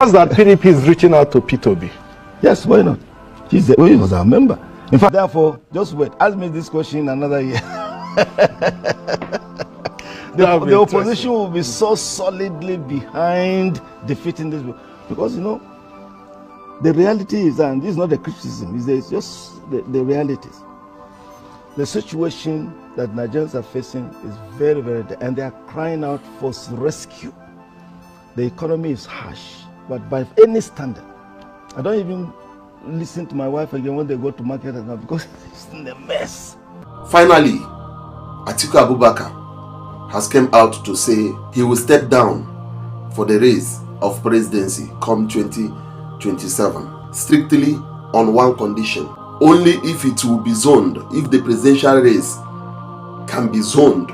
That PDP is reaching out to Peter Obi. Yes, why not? He was our member. In fact, therefore, just wait. Ask me this question in another year. the opposition will be so solidly behind defeating this. Because, you know, the reality is, and this is not a criticism, it's just the realities. The situation that Nigerians are facing is very, very, and they are crying out for rescue. The economy is harsh, but by any standard, I don't even listen to my wife again when they go to market and that because it's in a mess. Finally, Atiku Abubakar has come out to say he will step down for the race of presidency come 2027, strictly on one condition: only if it will be zoned, if the presidential race can be zoned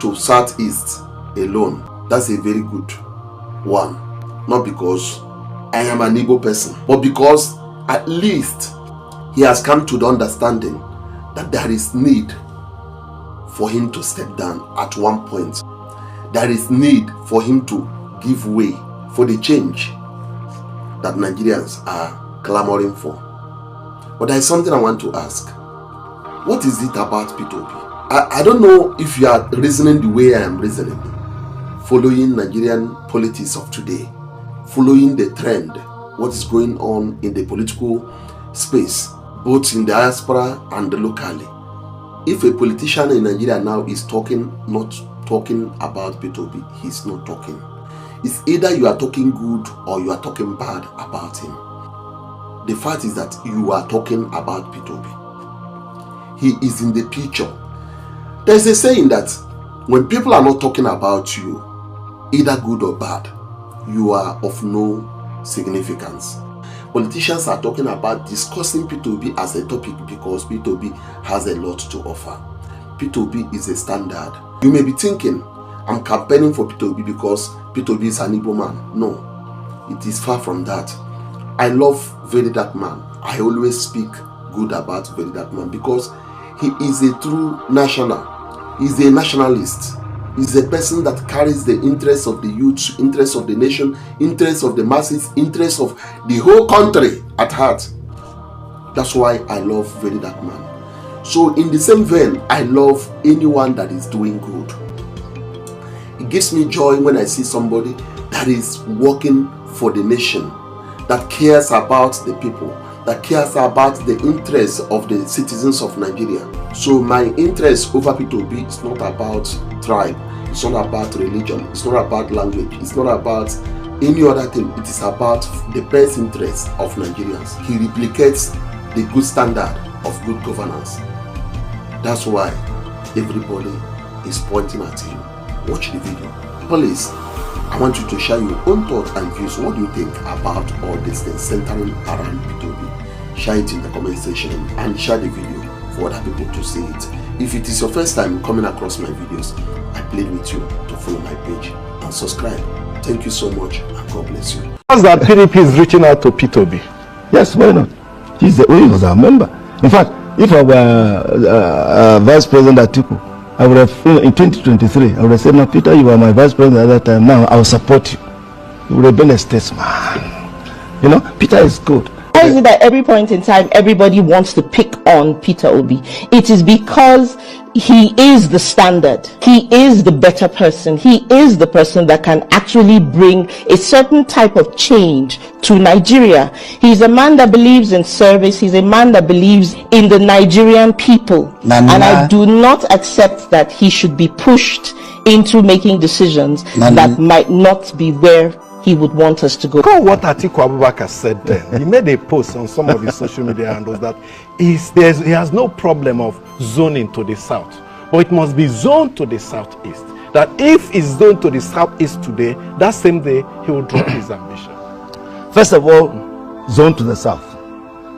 to Southeast alone. That's a very good one. Not because I am an Igbo person, but because at least he has come to the understanding that there is need for him to step down at one point. There is need for him to give way for the change that Nigerians are clamoring for. But there is something I want to ask. What is it about Peter Obi? I don't know if you are reasoning the way I am reasoning, following Nigerian politics of today, following the trend, what is going on in the political space, both in the diaspora and locally. If a politician in Nigeria now is not talking about Peter Obi, he's not talking. It's either you are talking good or you are talking bad about him. The fact is that you are talking about Peter Obi. He is in the picture. There's a saying that when people are not talking about you, either good or bad, you are of no significance. Politicians are talking about discussing Peter Obi as a topic because Peter Obi has a lot to offer. Peter Obi is a standard. You may be thinking, I'm campaigning for Peter Obi because Peter Obi is an Igbo man. No, it is far from that. I love Very Dark Man. I always speak good about Very Dark Man because he is a true national. He's a nationalist. He's a person that carries the interests of the youth, interests of the nation, interests of the masses, interests of the whole country at heart. That's why I love Very Dark Man. So in the same vein, I love anyone that is doing good. It gives me joy when I see somebody that is working for the nation, that cares about the people, that cares about the interests of the citizens of Nigeria. So my interest over Peter Obi is not about tribe, it's not about religion, it's not about language, it's not about any other thing. It is about the best interest of Nigerians. He replicates the good standard of good governance. That's why everybody is pointing at him. Watch the video. Please, I want you to share your own thoughts and views. What do you think about all these things centering around Peter Obi? Share it in the comment section and share the video for other people to see it. If it is your first time coming across my videos, I plead with you to follow my page and subscribe. Thank you so much and God bless you. That PDP is reaching out to Peter Obi. Yes, why not? He was our member. In fact, if I were Vice President Atiku, I would have, in 2023, I would have said, no, Peter, you were my Vice President at that time. Now I will support you. You would have been a statesman. You know, Peter is good. Why is it that every point in time everybody wants to pick on Peter Obi? It is because he is the standard. He is the better person. He is the person that can actually bring a certain type of change to Nigeria. He's a man that believes in service. He's a man that believes in the Nigerian people. And I do not accept that he should be pushed into making decisions that might not be where he would want us to go. Look at what Atiku Abubakar said then. He made a post on some of his social media handles that he has no problem of zoning to the south, but it must be zoned to the southeast. That if it's zoned to the southeast today, that same day he will drop his ambition. First of all, zone to the south.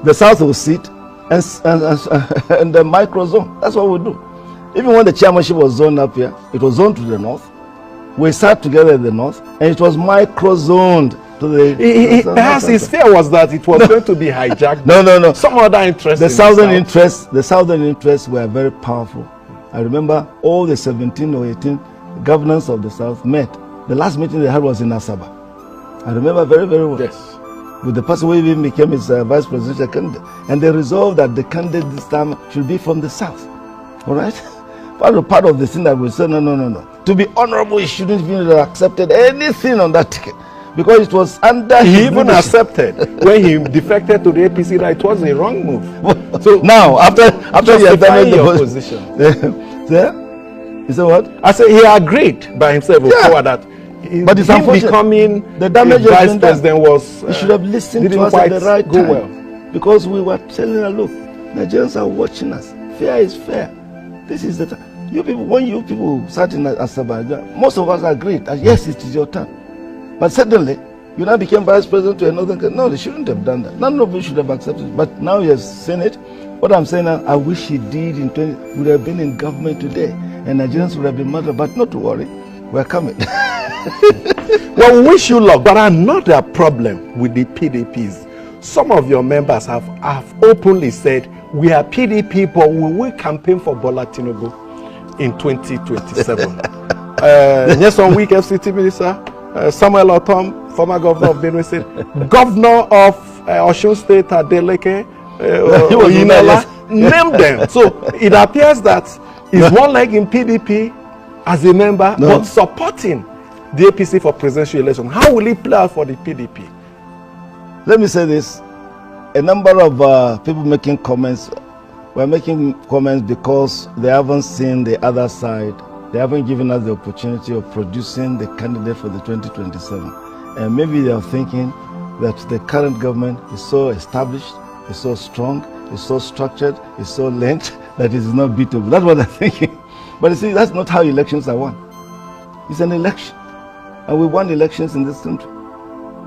The south will sit and the micro zone. That's what we do. Even when the chairmanship was zoned up here, it was zoned to the north. We sat together in the north, and it was micro-zoned to the. His fear was that it was going to be hijacked. No. Some other interests. The southern interests were very powerful. I remember all the 17 or 18 governors of the south met. The last meeting they had was in Asaba. I remember very, very well. Yes. With the person who even became his vice presidential candidate. And they resolved that the candidate this time should be from the south. All right? Part of the thing that we said, no. To be honorable, he shouldn't even have accepted anything on that ticket. Because it was under he even accepted when he defected to the APC that it was a wrong move. So now, after he had done your position. He said what? I said he agreed by himself that but it's him becoming the damage vice president was he should have listened to us at the right time. Well. Because we were telling her, look, Nigerians are watching us. Fair is fair. This is the time. You people, when you people sat in Azerbaijan, most of us agreed that yes, it is your turn. But suddenly, you now became vice president to another country. No, they shouldn't have done that. None of you should have accepted it. But now he has seen it. What I'm saying now, I wish he did would have been in government today. And Nigerians would have been murdered. But not to worry, we're coming. Well, we wish you luck. But another problem with the PDPs, some of your members have openly said, we are PDP, but we will campaign for Bola Tinubu in 2027. Yes, on week FCT minister, Samuel Otom, former governor of Benue State, governor of Osun State, Adeleke, Oyinla, name them. So it appears that he's one leg in PDP as a member, but supporting the APC for presidential election. How will it play out for the PDP? Let me say this. A number of people making comments were making comments because they haven't seen the other side. They haven't given us the opportunity of producing the candidate for the 2027. And maybe they are thinking that the current government is so established, is so strong, is so structured, is so linked that it is not beatable. That's what they're thinking. But you see, that's not how elections are won. It's an election. And we won elections in this country.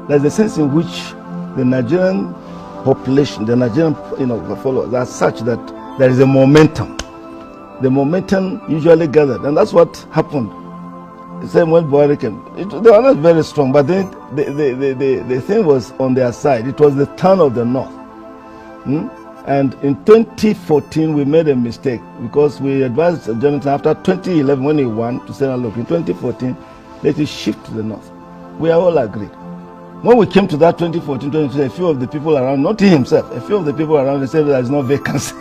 There's a sense in which the Nigerian population, the Nigerian followers are such that there is a momentum. The momentum usually gathered, and that's what happened. The same when Buhari came. They were not very strong, but then the thing was on their side. It was the turn of the North. And in 2014, we made a mistake because we advised Jonathan after 2011 when he won to say, look, in 2014, let it shift to the North. We are all agreed. When we came to that 2014, 2015, a few of the people around, not he himself, a few of the people around, they said there is no vacancy.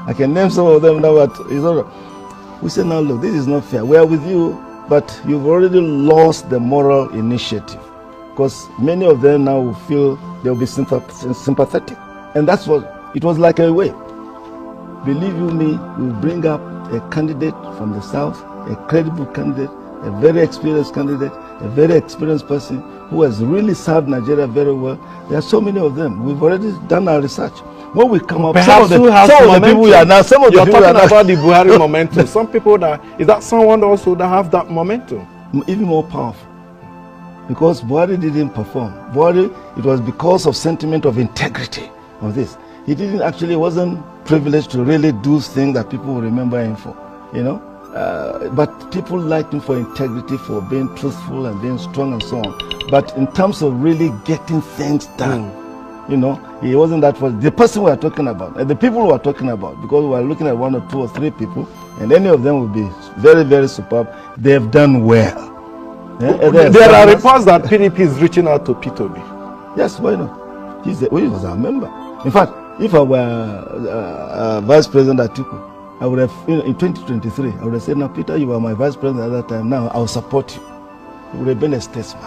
I can name some of them now, but it's all right. We said, now look, this is not fair. We are with you, but you've already lost the moral initiative. Because many of them now will feel they'll be sympathetic. And that's what, it was like a way. Believe you me, we'll bring up a candidate from the South, a credible candidate, a very experienced candidate, a very experienced person who has really served Nigeria very well. There are so many of them. We've already done our research. When we come up, perhaps some of the people we are now, some of you're the people talking are now, about the Buhari momentum. Some people is that someone also that have that momentum? Even more powerful. Because Buhari didn't perform. Buhari, it was because of sentiment of integrity of this. He didn't actually, wasn't privileged to really do things that people will remember him for, but people liked him for integrity, for being truthful and being strong and so on. But in terms of really getting things done, he wasn't that for the person we are talking about, and the people we are talking about, because we are looking at 1 or 2 or 3 people, and any of them will be very, very superb. They have done well. There are reports that PDP is reaching out to Peter Obi. Yes, why not? He was our member. In fact, if I were Vice President Atiku, I would have, in 2023, I would have said, now, Peter, you were my Vice President at that time. Now, I will support you. He would have been a statesman.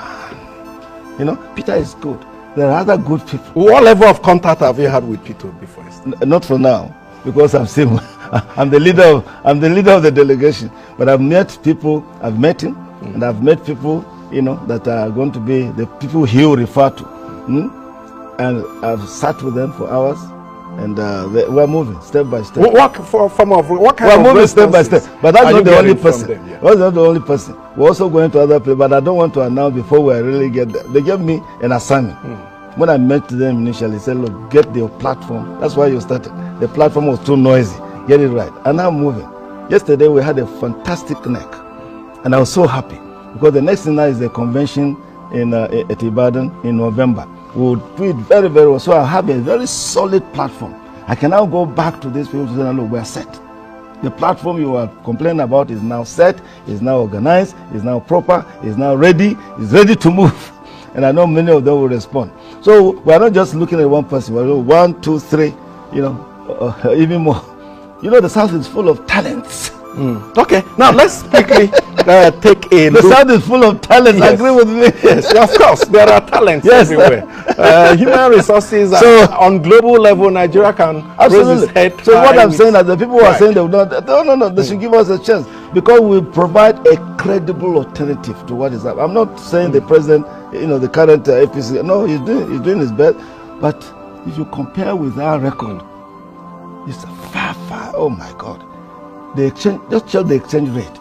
Peter is good. There are other good people. What level of contact have you had with Peter before? Not for now, because I'm the leader of the delegation. But I've met people. I've met him, and I've met people, that are going to be the people he will refer to. And I've sat with them for hours, and we're moving step by step. What kind we're moving step by step. But that's not the only person. That's not the only person. We're also going to other places, but I don't want to announce before we really get there. They gave me an assignment. When I met them initially, they said, look, get the platform. That's why you started. The platform was too noisy. Get it right. And I'm moving. Yesterday, we had a fantastic neck. And I was so happy. Because the next thing now is the convention at Ibadan in November. We'll do it very, very well. So I have a very solid platform. I can now go back to these people to say, look, we're set. The platform you are complaining about is now set, is now organized, is now proper, is now ready, is ready to move. And I know many of them will respond. So we are not just looking at one person. We're looking at 1, 2, 3, even more. The South is full of talents. Okay, now let's quickly take a look. The South is full of talents. Yes. Agree with me? Yes, of course, there are talents everywhere. Human resources on global level. Nigeria can raise its head. So what I'm saying is the people who are saying they will not, no, they should give us a chance, because we provide a credible alternative to what is happening. I'm not saying the president, the current APC. No, he's doing his best, but if you compare with our record, it's far. Oh my God. The exchange, just check the exchange rate.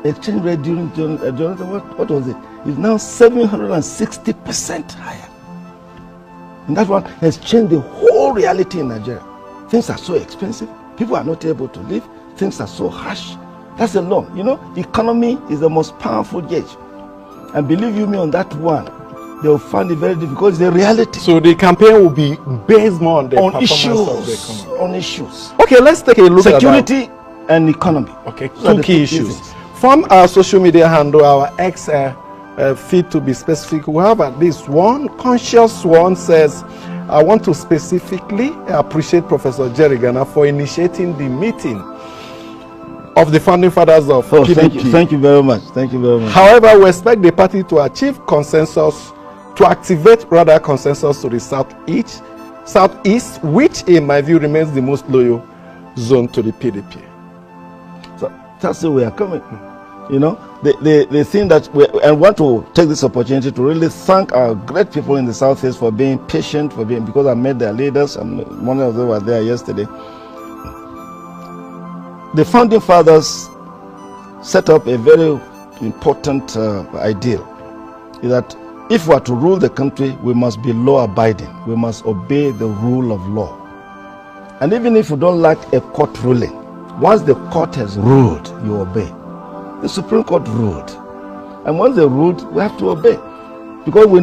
The exchange rate during Jonathan, what was it? It's now 760% higher. And that one has changed the whole reality in Nigeria. Things are so expensive. People are not able to live. Things are so harsh. That's a law. Economy is the most powerful gauge. And believe you me, on that one, they will find it very difficult. It's the reality. So the campaign will be based more on the issues, of the economy. On issues. Okay, let's take a look at security and economy. Okay, two key issues. From our social media handle, our X feed to be specific, we have at least one conscious one says, I want to specifically appreciate Professor Jerry Ghana for initiating the meeting of the founding fathers of PDP. Thank you very much. Thank you very much. However, we expect the party to achieve consensus, to activate rather consensus to the southeast, which in my view remains the most loyal zone to the PDP. So that's the way we are coming. They think that I want to take this opportunity to really thank our great people in the Southeast for being patient, because I met their leaders, and one of them was there yesterday. The founding fathers set up a very important ideal, is that if we are to rule the country, we must be law-abiding. We must obey the rule of law. And even if you don't like a court ruling, once the court has ruled, you obey. The Supreme Court ruled. And once they ruled, we have to obey. Because we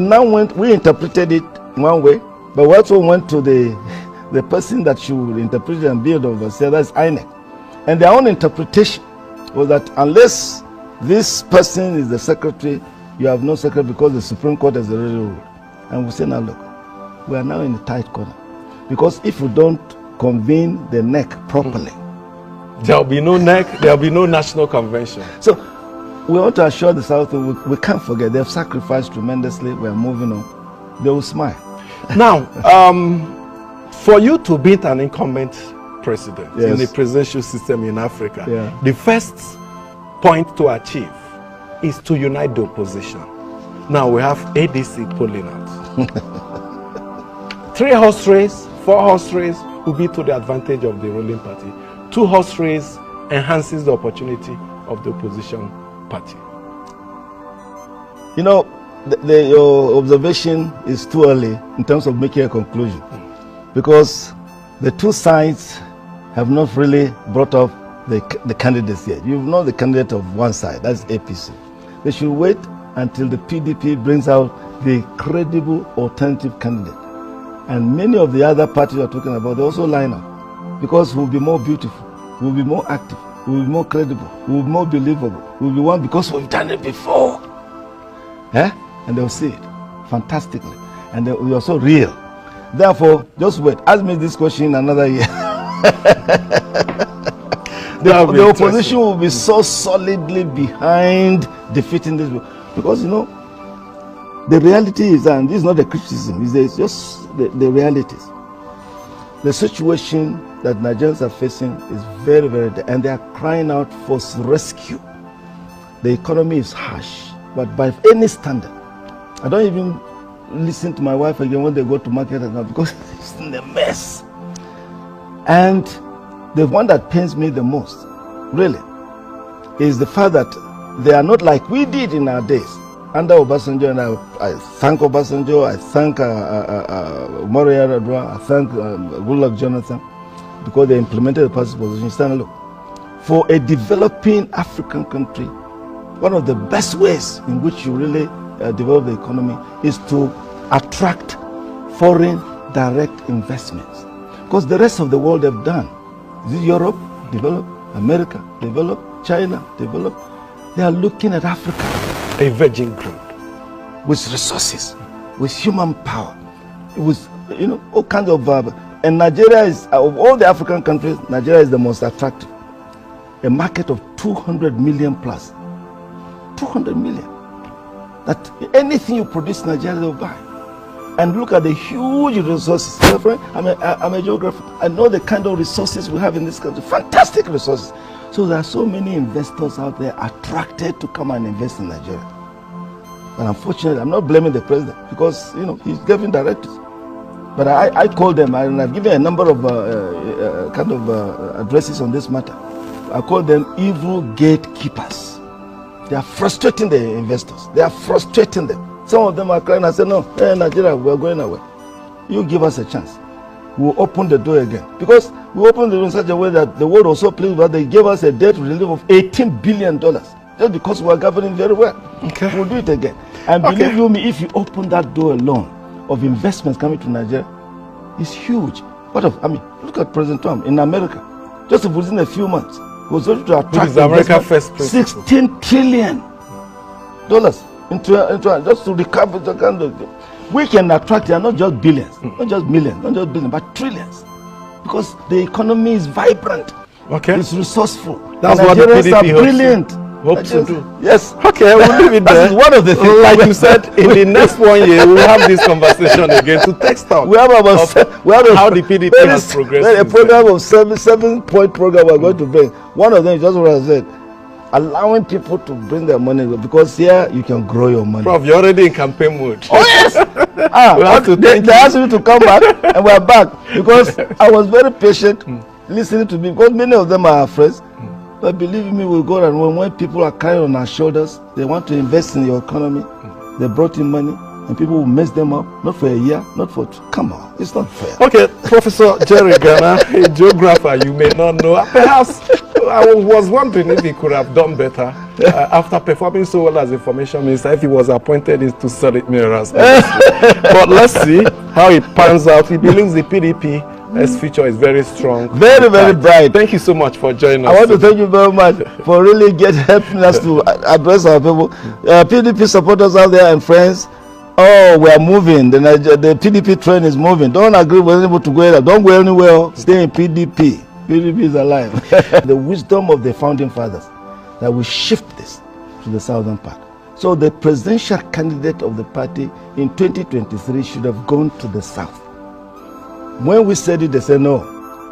interpreted it one way, but we also went to the person that should interpret it and be the overseer, that's INEC. And their own interpretation was that unless this person is the secretary, you have no secretary, because the Supreme Court has already ruled. And we say, now look, we are now in a tight corner. Because if we don't convene the NEC properly, there'll be no NEC, there'll be no national convention. So we want to assure the South, we can't forget, they've sacrificed tremendously. We're moving on. They will smile. Now, for you to beat an incumbent president in the presidential system in Africa, the first point to achieve is to unite the opposition. Now we have ADC pulling out. 3-horse race, 4-horse race will be to the advantage of the ruling party. 2-horse race enhances the opportunity of the opposition party. Your observation is too early in terms of making a conclusion, because the two sides have not really brought up the candidates yet. You know the candidate of one side, that's APC. They should wait until the PDP brings out the credible alternative candidate. And many of the other parties are talking about, they also line up, because we'll be more beautiful, we'll be more active, we'll be more credible, we'll be more believable, we'll be one because we've done it before. And they'll see it fantastically. And we are so real. Therefore, just wait. Ask me this question in another year. The opposition will be so solidly behind defeating this, because the reality is, and this is not a criticism, it's just the realities. The situation that Nigerians are facing is very, very, and they are crying out for rescue. The economy is harsh, but by any standard, I don't even listen to my wife again when they go to market now, because it's in a mess. And the one that pains me the most, really, is the fact that they are not like we did in our days under Obasanjo. And I thank Obasanjo, I thank Maria Radwa, I thank Goodluck Jonathan, because they implemented the party's position. Stand look, for a developing African country, one of the best ways in which you really develop the economy is to attract foreign direct investments, because the rest of the world have done. This is Europe, develop, America, develop, China, develop. They are looking at Africa. A virgin ground. with resources, with human power, with, you know, all kinds of, and Nigeria is, of all the African countries, Nigeria is the most attractive. A market of 200 million plus. 200 million. That anything you produce in Nigeria, they'll buy. And look at the huge resources. My friend, I'm a geographer. I know the kind of resources we have in this country. Fantastic resources. So there are so many investors out there attracted to come and invest in Nigeria. But unfortunately, I'm not blaming the president because, you know, he's giving directives. But I called them, and I've given a number of addresses on this matter. I call them evil gatekeepers. They are frustrating the investors. They are frustrating them. Some of them are crying and say, no, hey, Nigeria, we are going away. You give us a chance. We'll open the door again. Because we opened the door in such a way that the world was so pleased that they gave us a debt relief of $18 billion. Just because we are governing very well. Okay. We'll do it again. And believe you me, if you open that door alone of investments coming to Nigeria, it's huge. Look at President Trump in America. Just within a few months, he was able to attract America first $16 trillion into just to recover the kind of. We can attract not just billions, not just millions, not just billions, but trillions, because the economy is vibrant. Okay, it's resourceful. That's what the PDP are brilliant. Hope to do. Yes. Okay, we'll leave it there. That is one of the things. Like you said, in the next 1 year, we'll have this conversation again to text out. We have how the PDP has progressed. A program of 7-point program we're going to bring. One of them is just what I said. Allowing people to bring their money, because here you can grow your money. Prof, you're already in campaign mode. Oh yes! They asked me to come back, and we're back because I was very patient listening to me, because many of them are our friends. But believe me, we'll go and when people are carrying on our shoulders, they want to invest in your economy. They brought in money, and people will mess them up, not for a year, not for come on, it's not fair. Okay, Professor Jerry Ghana, a geographer you may not know. Perhaps I was wondering if he could have done better after performing so well as information minister, if he was appointed into solid minerals. But let's see how it pans out. He believes the PDP's future is very strong. Very, very bright. Thank you so much for joining us. I want to thank you very much for really helping us to address our people. PDP supporters out there and friends, we are moving. The PDP train is moving. Don't agree with anybody to go anywhere. Don't go anywhere. Stay in PDP. PDP is alive. The wisdom of the founding fathers that we shift this to the southern part. So the presidential candidate of the party in 2023 should have gone to the south. When we said it, they said no.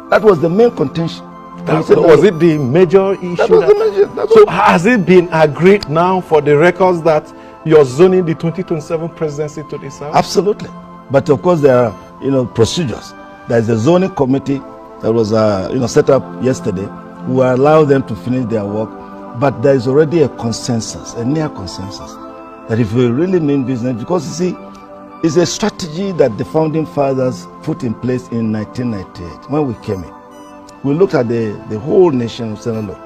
That was the main contention. Was it the major issue? That was the major. So has it been agreed now for the records that you're zoning the 2027 presidency to the south? Absolutely. But of course there are procedures. There is a zoning committee that was set up yesterday. We will allow them to finish their work, but there is already a consensus, a near consensus, that if we really mean business, because you see, it's a strategy that the founding fathers put in place in 1998 when we came in. We looked at the whole nation and said, look,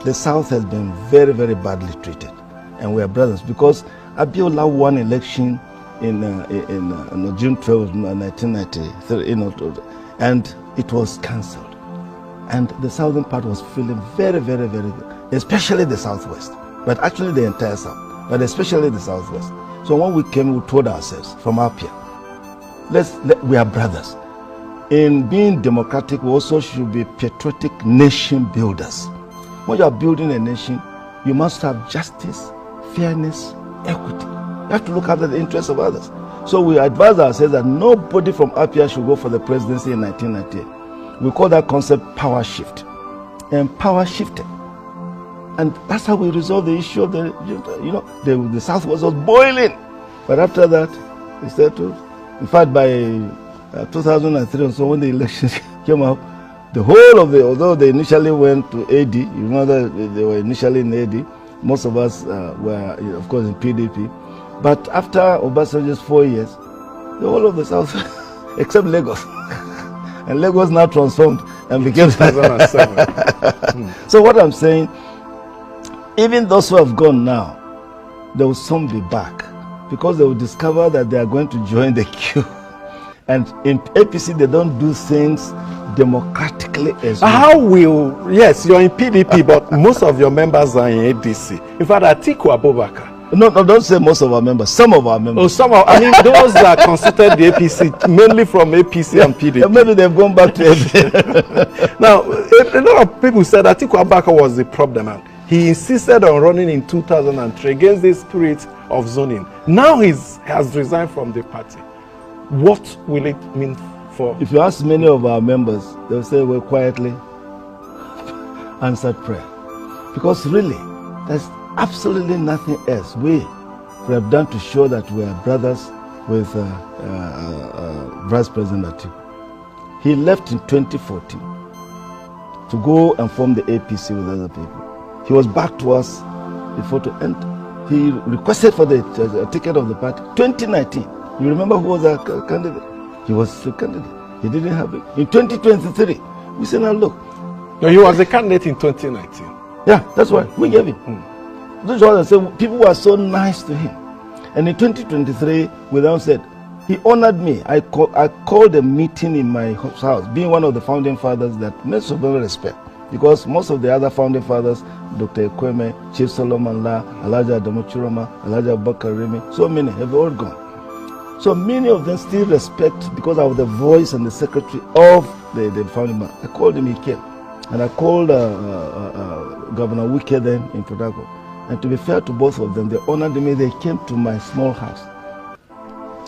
the South has been very, very badly treated, and we are brothers, because Abiola won election in June 12, 1993, and it was cancelled. And the southern part was feeling very, very, very good, especially the southwest, but actually the entire south, but especially the southwest. So when we came, we told ourselves from up here, we are brothers. In being democratic, we also should be patriotic nation builders. When you are building a nation, you must have justice, fairness, equity. You have to look after the interests of others. So we advise ourselves that nobody from up here should go for the presidency in 1998. We call that concept power shift. And power shifted. And that's how we resolve the issue of the South was boiling. But after that, we settled. In fact, by 2003 or so, when the elections came up, the whole of although they initially went to AD, you know that they were initially in AD, most of us were, of course, in PDP. But after Obasanjo's 4 years, the whole of the South, except Lagos, and Lagos now transformed and became 2007. So what I'm saying, even those who have gone now, they will soon be back, because they will discover that they are going to join the queue. And in APC, they don't do things democratically as well. Yes, you're in PDP, but most of your members are in ADC. In fact, Atiku Abubakar No, don't say most of our members. Some of our members. Oh, I mean, those that constituted the APC, mainly from APC and PDP. Yeah, maybe they've gone back to APC. Now, a lot of people said that Atiku Abubakar was the problem, and he insisted on running in 2003 against the spirit of zoning. Now he has resigned from the party. What will it mean for? If you ask many of our members, they'll say we're quietly answered prayer. Because really, there's absolutely nothing else we have done to show that we are brothers with Vice President Atiku. He left in 2014 to go and form the APC with other people. He was back to us before to end. He requested for the ticket of the party. 2019, you remember who was our candidate? He was the candidate. He didn't have it. In 2023, we said, now look. No, he was a candidate in 2019. Yeah, that's why we gave him. That's why I said people were so nice to him. And in 2023, we then said, he honored me. I called a meeting in my house, being one of the founding fathers that most of them respect. Because most of the other founding fathers, Dr. Ekweme, Chief Solomon La, Elijah Adamochiroma, Elijah Bakarimi, so many have all gone. So many of them still respect because of the voice and the secretary of the founding man. I called him, he came. And I called Governor Wike then in Port Harcourt. And to be fair to both of them, they honored me. They came to my small house.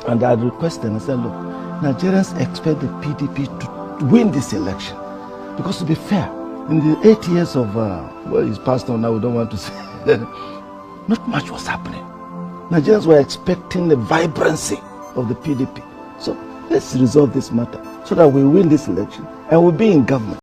And I requested, I said, look, Nigerians expect the PDP to win this election. Because to be fair, in the 8 years of, well, he's passed on now, we don't want to say, not much was happening. Nigerians were expecting the vibrancy of the PDP. So let's resolve this matter so that we win this election and we'll be in government.